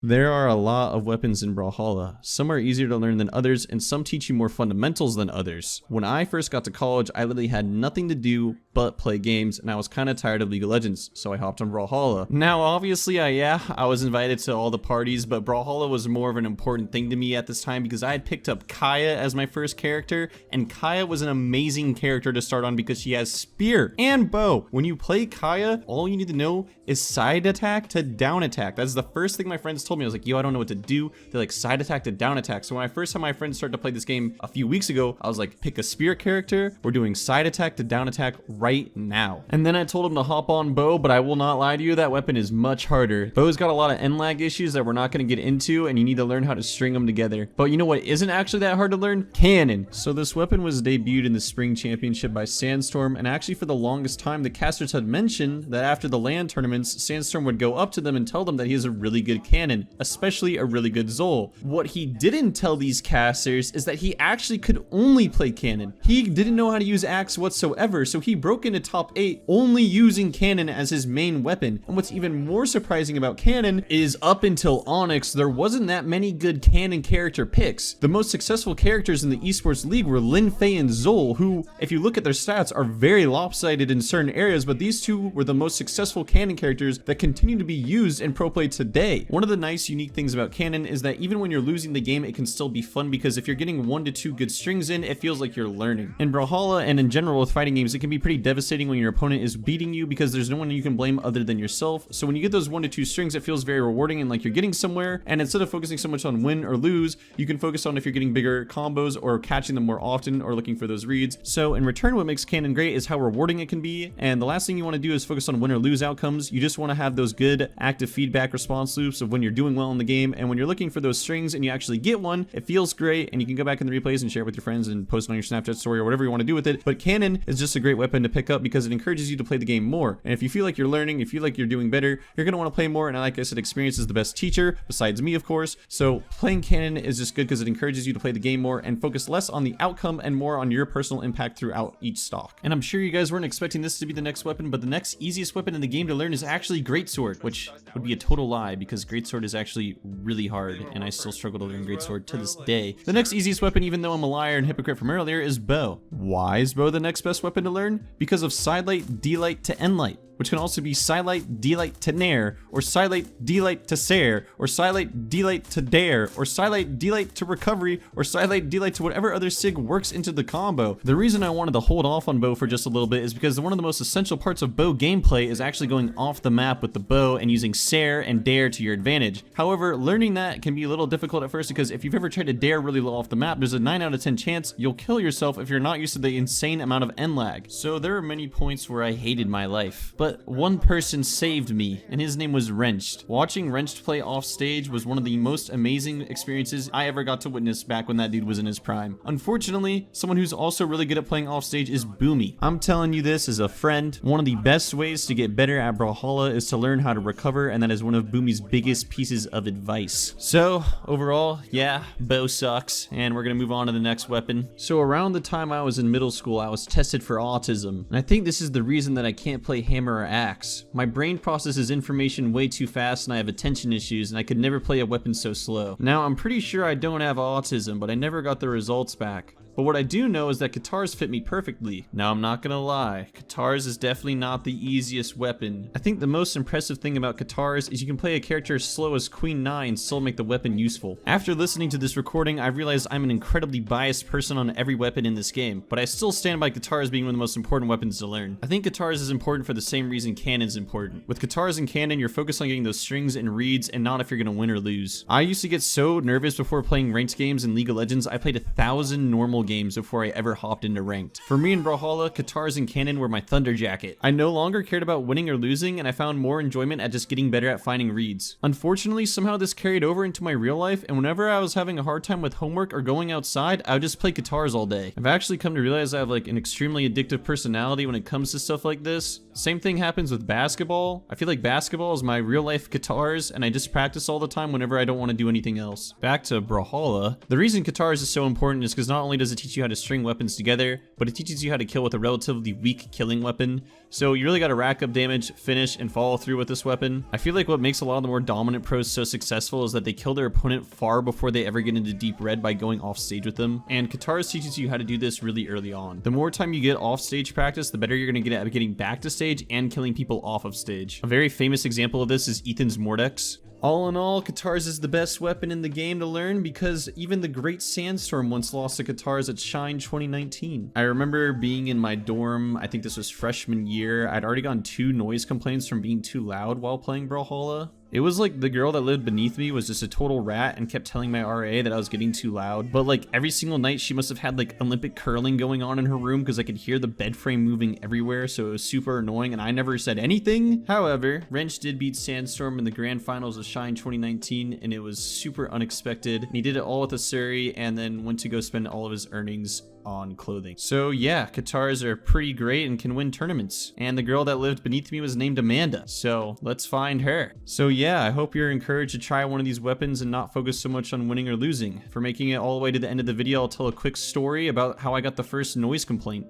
There are a lot of weapons in Brawlhalla. Some are easier to learn than others, and some teach you more fundamentals than others. When I first got to college, I literally had nothing to do but play games, and I was kind of tired of League of Legends, so I hopped on Brawlhalla. Now, obviously, I was invited to all the parties, but Brawlhalla was more of an important thing to me at this time because I had picked up Kaya as my first character, and Kaya was an amazing character to start on because she has spear and bow. When you play Kaya, all you need to know is side attack to down attack. That's the first thing my friends told me. I was like, yo, I don't know what to do. They're like, side attack to down attack. So when I first had my friends start to play this game a few weeks ago, I was like, pick a spear character. We're doing side attack to down attack right now. And then I told him to hop on bow, but I will not lie to you, that weapon is much harder. Bow's got a lot of end lag issues that we're not going to get into, and you need to learn how to string them together. But you know what isn't actually that hard to learn? Cannon. So this weapon was debuted in the Spring Championship by Sandstorm, and actually for the longest time, the casters had mentioned that after the LAN tournaments, Sandstorm would go up to them and tell them that he has a really good cannon, especially a really good Zol. What he didn't tell these casters is that he actually could only play cannon. He didn't know how to use axe whatsoever, so he broke into top 8 only using cannon as his main weapon. And what's even more surprising about cannon is up until Onyx, there wasn't that many good cannon character picks. The most successful characters in the esports league were Lin Fei and Zol, who, if you look at their stats, are very lopsided in certain areas, but these two were the most successful cannon characters that continue to be used in pro play today. One of the nice unique things about cannon is that even when you're losing the game, it can still be fun because if you're getting 1 to 2 good strings in, it feels like you're learning. In Brawlhalla and in general with fighting games, it can be pretty devastating when your opponent is beating you because there's no one you can blame other than yourself. So when you get those 1 to 2 strings, it feels very rewarding and like you're getting somewhere. And instead of focusing so much on win or lose, you can focus on if you're getting bigger combos or catching them more often or looking for those reads. So in return, what makes cannon great is how rewarding it can be. And the last thing you want to do is focus on win or lose outcomes. You just want to have those good active feedback response loops of when you're doing well in the game, and when you're looking for those strings and you actually get one, it feels great, and you can go back in the replays and share it with your friends and post it on your Snapchat story or whatever you want to do with it. But cannon is just a great weapon to pick up because it encourages you to play the game more. And if you feel like you're learning, if you feel like you're doing better, you're going to want to play more. And like I said, experience is the best teacher besides me, of course. So playing cannon is just good because it encourages you to play the game more and focus less on the outcome and more on your personal impact throughout each stock. And I'm sure you guys weren't expecting this to be the next weapon, but the next easiest weapon in the game to learn is actually Greatsword, which would be a total lie because Greatsword is actually really hard, and I still struggle to learn Greatsword to this day. The next easiest weapon, even though I'm a liar and hypocrite from earlier, is bow. Why is bow the next best weapon to learn? Because of sidelight, D-light to N-light, which can also be sidelight, D-light to nair, or sidelight, D-light to Sair, or sidelight, D-light to dare, or sidelight, D-light to recovery, or sidelight, D-light to whatever other sig works into the combo. The reason I wanted to hold off on bow for just a little bit is because one of the most essential parts of bow gameplay is actually going off the map with the bow and using Sair and dare to your advantage. However, learning that can be a little difficult at first because if you've ever tried to dare really low off the map, there's a 9 out of 10 chance you'll kill yourself if you're not used to the insane amount of end lag. So there are many points where I hated my life, but one person saved me, and his name was Wrenched. Watching Wrenched play off stage was one of the most amazing experiences I ever got to witness back when that dude was in his prime. Unfortunately, someone who's also really good at playing off stage is Boomy. I'm telling you this as a friend. One of the best ways to get better at Brawlhalla is to learn how to recover, and that is one of Boomy's biggest pieces of advice. So overall, yeah, bow sucks, and we're gonna move on to the next weapon. So around the time I was in middle school, I was tested for autism, and I think this is the reason that I can't play hammer or axe. My brain processes information way too fast and I have attention issues, and I could never play a weapon so slow. Now, I'm pretty sure I don't have autism, but I never got the results back. But what I do know is that Katars fit me perfectly. Now, I'm not gonna lie, Katars is definitely not the easiest weapon. I think the most impressive thing about Katars is you can play a character as slow as Queen 9 and still make the weapon useful. After listening to this recording, I've realized I'm an incredibly biased person on every weapon in this game, but I still stand by Katars being one of the most important weapons to learn. I think Katars is important for the same reason Cannon's important. With Katars and Cannon, you're focused on getting those strings and reads and not if you're gonna win or lose. I used to get so nervous before playing ranked games in League of Legends, I played 1,000 normal games before I ever hopped into ranked. For me in Brawlhalla, Katars and Cannon were my thunder jacket. I no longer cared about winning or losing, and I found more enjoyment at just getting better at finding reads. Unfortunately, somehow this carried over into my real life, and whenever I was having a hard time with homework or going outside, I would just play Katars all day. I've actually come to realize I have like an extremely addictive personality when it comes to stuff like this. Same thing happens with basketball. I feel like basketball is my real life Katars, and I just practice all the time whenever I don't want to do anything else. Back to Brawlhalla. The reason Katars is so important is because not only does it teach you how to string weapons together, but it teaches you how to kill with a relatively weak killing weapon. So you really got to rack up damage, finish, and follow through with this weapon. I feel like what makes a lot of the more dominant pros so successful is that they kill their opponent far before they ever get into deep red by going off stage with them, and Katars teaches you how to do this really early on. The more time you get off stage practice, the better you're going to get at getting back to stage and killing people off of stage. A very famous example of this is Ethan's Mordex. All in all, Katars is the best weapon in the game to learn because even the Great Sandstorm once lost to Katars at Shine 2019. I remember being in my dorm, I think this was freshman year, I'd already gotten 2 noise complaints from being too loud while playing Brawlhalla. It was like the girl that lived beneath me was just a total rat and kept telling my RA that I was getting too loud. But like every single night she must have had like Olympic curling going on in her room because I could hear the bed frame moving everywhere, so it was super annoying and I never said anything. However, Wrench did beat Sandstorm in the grand finals of Shine 2019 and it was super unexpected. And he did it all with a Suri and then went to go spend all of his earnings on clothing. So yeah, Katars are pretty great and can win tournaments. And the girl that lived beneath me was named Amanda, so let's find her. So yeah, I hope you're encouraged to try one of these weapons and not focus so much on winning or losing. For making it all the way to the end of the video, I'll tell a quick story about how I got the first noise complaint.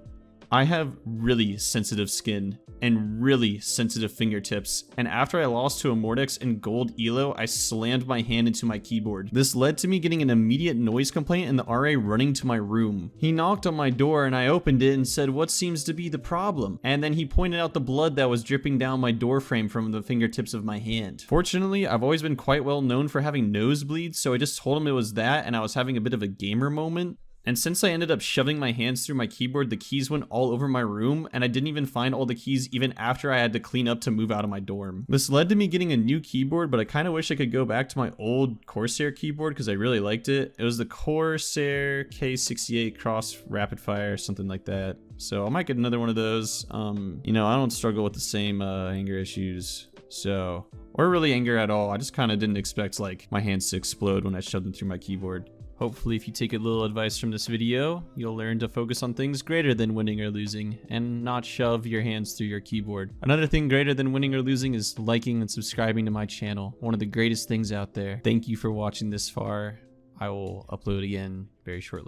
I have really sensitive skin and really sensitive fingertips, and after I lost to a Mordex in gold elo, I slammed my hand into my keyboard. This led to me getting an immediate noise complaint and the RA running to my room. He knocked on my door and I opened it and said, "What seems to be the problem?" And then he pointed out the blood that was dripping down my door frame from the fingertips of my hand. Fortunately, I've always been quite well known for having nosebleeds, so I just told him it was that and I was having a bit of a gamer moment. And since I ended up shoving my hands through my keyboard, the keys went all over my room, and I didn't even find all the keys even after I had to clean up to move out of my dorm. This led to me getting a new keyboard, but I kind of wish I could go back to my old Corsair keyboard because I really liked it. It was the Corsair K68 Cross Rapid Fire, something like that. So I might get another one of those. You know, I don't struggle with the same anger issues, so, or really anger at all. I just kind of didn't expect like my hands to explode when I shoved them through my keyboard. Hopefully, if you take a little advice from this video, you'll learn to focus on things greater than winning or losing and not shove your hands through your keyboard. Another thing greater than winning or losing is liking and subscribing to my channel. One of the greatest things out there. Thank you for watching this far. I will upload again very shortly.